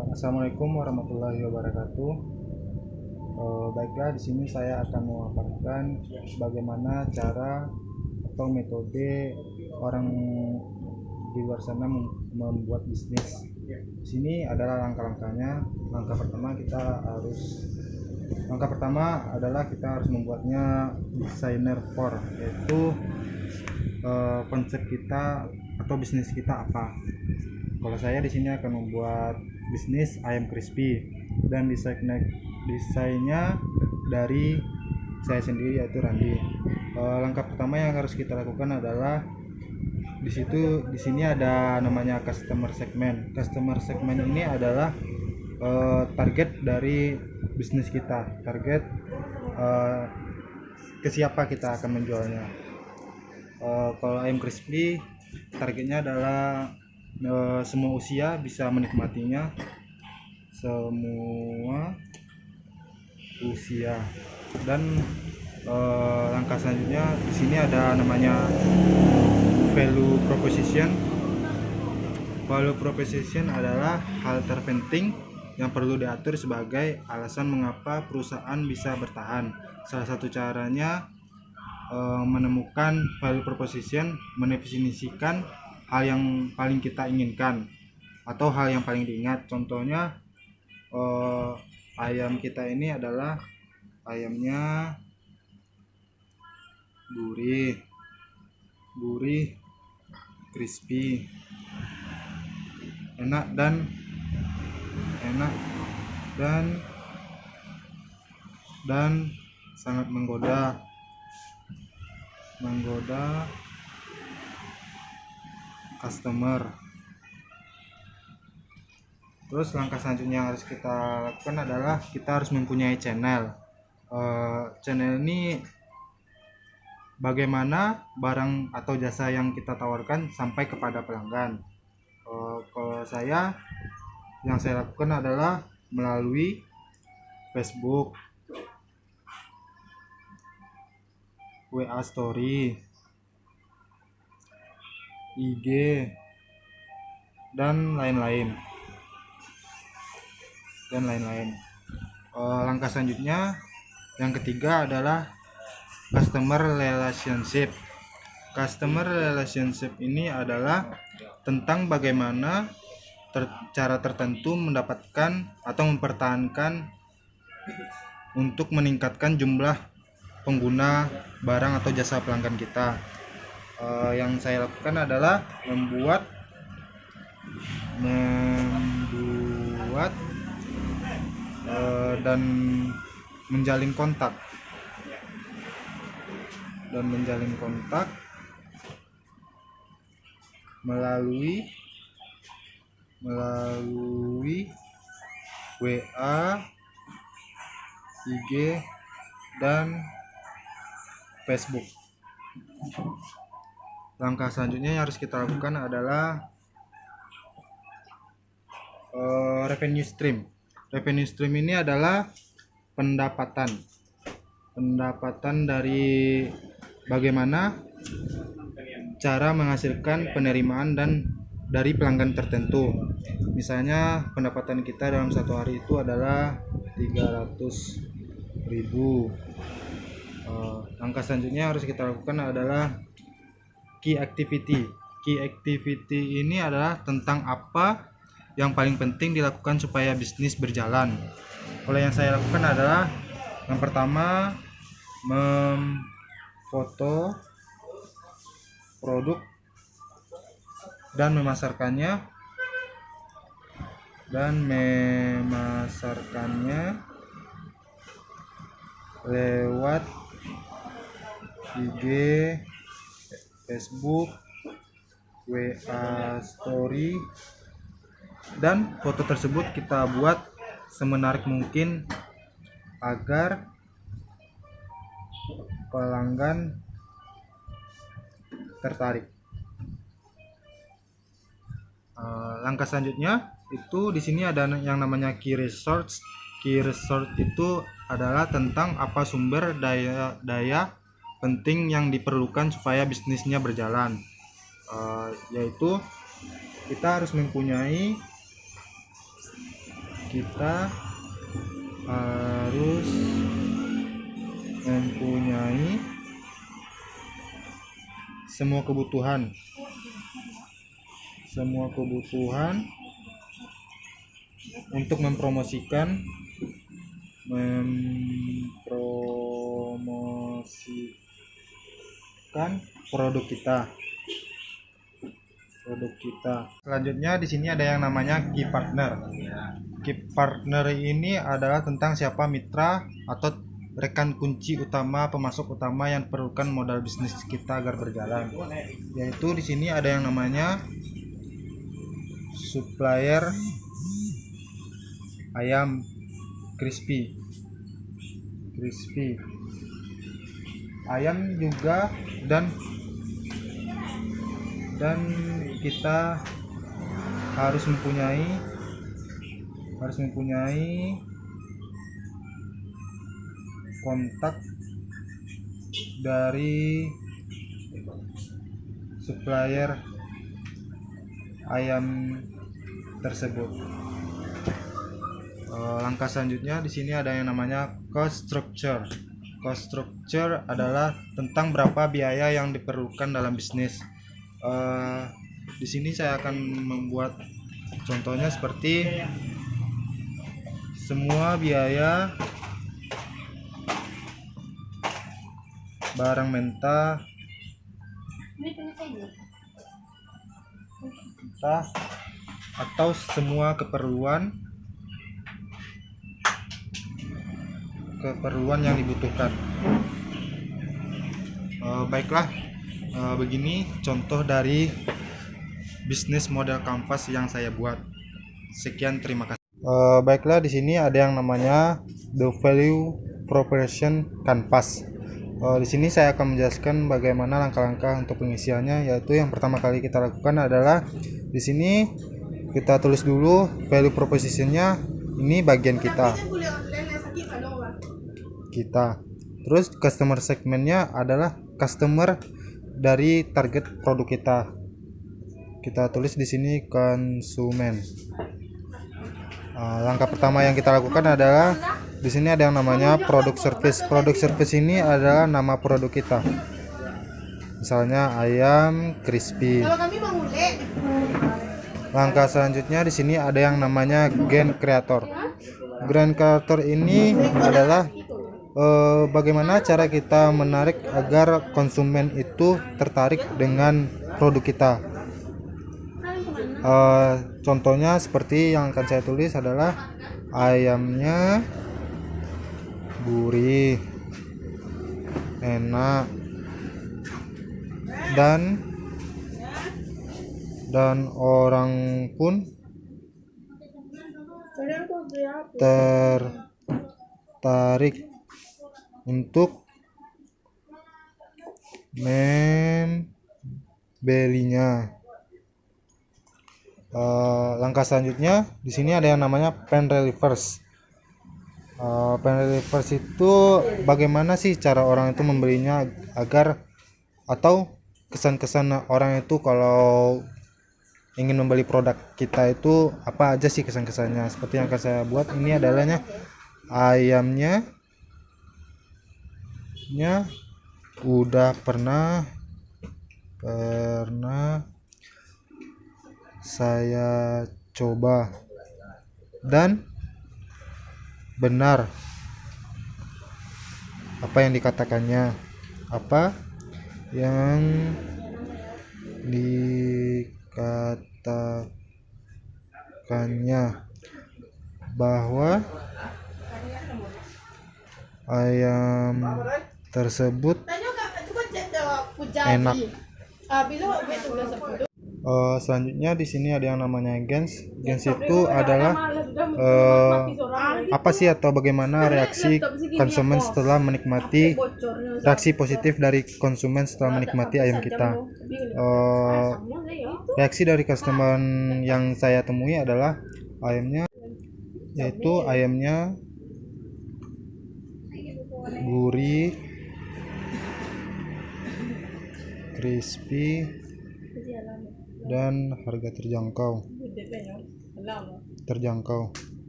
Assalamualaikum warahmatullahi wabarakatuh. Baiklah, di sini saya akan memaparkan bagaimana cara atau metode orang di luar sana membuat bisnis. Di sini adalah langkah-langkahnya. Langkah pertama adalah kita harus membuatnya designer for, yaitu konsep kita atau bisnis kita apa. Kalau saya di sini akan membuat bisnis ayam crispy dan desainnya dari saya sendiri, yaitu Randi. Langkah pertama yang harus kita lakukan adalah di sini ada namanya customer segment. Customer segment ini adalah target dari bisnis kita. Target ke siapa kita akan menjualnya. Kalau ayam crispy targetnya adalah semua usia bisa menikmatinya, semua usia. Dan langkah selanjutnya di sini ada namanya value proposition. Value proposition adalah hal terpenting yang perlu diatur sebagai alasan mengapa perusahaan bisa bertahan. Salah satu caranya menemukan value proposition, mendefinisikan hal yang paling kita inginkan atau hal yang paling diingat. Contohnya ayam kita ini adalah ayamnya gurih, crispy, enak dan sangat menggoda customer. Terus langkah selanjutnya yang harus kita lakukan adalah kita harus mempunyai channel. Channel ini bagaimana barang atau jasa yang kita tawarkan sampai kepada pelanggan. Kalau yang saya lakukan adalah melalui Facebook, WA Story, IG, dan lain-lain. Langkah selanjutnya yang ketiga adalah customer relationship. Customer relationship ini adalah tentang bagaimana cara tertentu mendapatkan atau mempertahankan untuk meningkatkan jumlah pengguna barang atau jasa pelanggan kita. Yang saya lakukan adalah membuat dan menjalin kontak melalui WA, IG, dan Facebook. Langkah selanjutnya yang harus kita lakukan adalah revenue stream. Revenue stream ini adalah pendapatan dari bagaimana cara menghasilkan penerimaan dan dari pelanggan tertentu. Misalnya pendapatan kita dalam satu hari itu adalah 300.000. Langkah selanjutnya yang harus kita lakukan adalah key activity. Key activity ini adalah tentang apa yang paling penting dilakukan supaya bisnis berjalan. Kalau yang saya lakukan adalah yang pertama memfoto produk dan memasarkannya lewat IG, Facebook, WA Story, dan foto tersebut kita buat semenarik mungkin agar pelanggan tertarik. Langkah selanjutnya itu di sini ada yang namanya key resource. Key resource itu adalah tentang apa sumber daya penting yang diperlukan supaya bisnisnya berjalan, yaitu kita harus mempunyai kita harus mempunyai semua kebutuhan untuk mempromosikan produk kita. Selanjutnya di sini ada yang namanya key partner. Key partner ini adalah tentang siapa mitra atau rekan kunci utama, pemasok utama yang diperlukan modal bisnis kita agar berjalan. Yaitu di sini ada yang namanya supplier ayam crispy. Ayam juga dan kita harus mempunyai kontak dari supplier ayam tersebut. Langkah selanjutnya di sini ada yang namanya cost structure. Cost structure adalah tentang berapa biaya yang diperlukan dalam bisnis. Di sini saya akan membuat contohnya seperti semua biaya barang mentah atau semua keperluan yang dibutuhkan. Baiklah, begini contoh dari bisnis model kanvas yang saya buat. Sekian, terima kasih. Baiklah, di sini ada yang namanya the value proposition canvas. Di sini saya akan menjelaskan bagaimana langkah-langkah untuk pengisiannya, yaitu yang pertama kali kita lakukan adalah di sini kita tulis dulu value propositionnya. Ini bagian kita. Terus customer segmentnya adalah customer dari target produk kita. Kita tulis di sini konsumen. Langkah pertama yang kita lakukan adalah di sini ada yang namanya produk service. Produk service ini adalah nama produk kita. Misalnya ayam crispy. Langkah selanjutnya di sini ada yang namanya gain creator. Gain creator ini adalah bagaimana cara kita menarik agar konsumen itu tertarik dengan produk kita. Contohnya seperti yang akan saya tulis adalah ayamnya gurih, enak, dan orang pun tertarik untuk membelinya. Langkah selanjutnya di sini ada yang namanya pen relievers. Pen relievers itu bagaimana sih cara orang itu membelinya agar, atau kesan-kesan orang itu kalau ingin membeli produk kita itu apa aja sih kesan-kesannya. Seperti yang akan saya buat ini adalahnya ayamnya udah pernah saya coba dan benar apa yang dikatakannya, bahwa ayam tersebut enak. Selanjutnya di sini ada yang namanya gens. Gens itu adalah apa sih atau bagaimana reaksi konsumen setelah menikmati, reaksi positif dari konsumen setelah menikmati ayam kita. Reaksi dari customer yang saya temui adalah ayamnya gurih, crispy, dan harga terjangkau.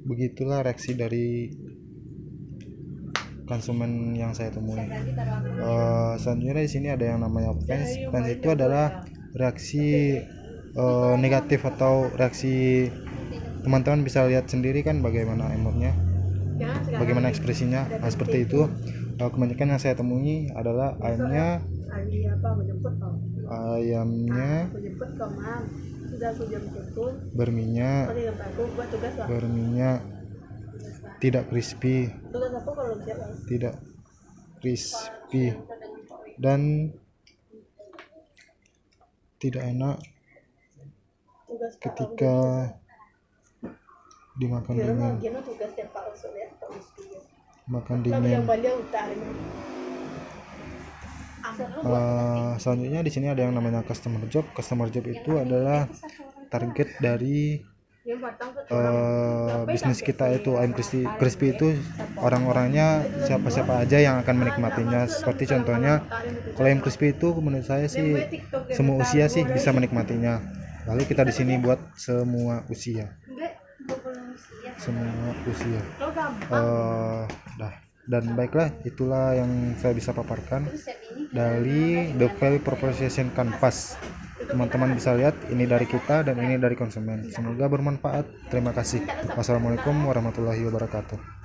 begitulah reaksi dari konsumen yang saya temui. Selanjutnya di sini ada yang namanya fans. Fans itu adalah reaksi negatif atau reaksi teman-teman bisa lihat sendiri kan bagaimana emotnya, bagaimana ekspresinya. Nah, seperti itu. Kebanyakan yang saya temui adalah ayamnya berminyak, tidak crispy, dan tidak enak ketika dimakan dingin. Selanjutnya di sini ada yang namanya customer job. Customer job itu adalah target dari bisnis kita itu. Ayam crispy itu orang-orangnya siapa-siapa aja yang akan menikmatinya. Seperti contohnya kalau ayam crispy itu menurut saya sih semua usia sih bisa menikmatinya. Lalu kita di sini buat semua usia. Dan baiklah, itulah yang saya bisa paparkan dari The Value Proposition Canvas. Teman-teman bisa lihat ini dari kita dan ini dari konsumen. Semoga bermanfaat. Terima kasih. Wassalamualaikum warahmatullahi wabarakatuh.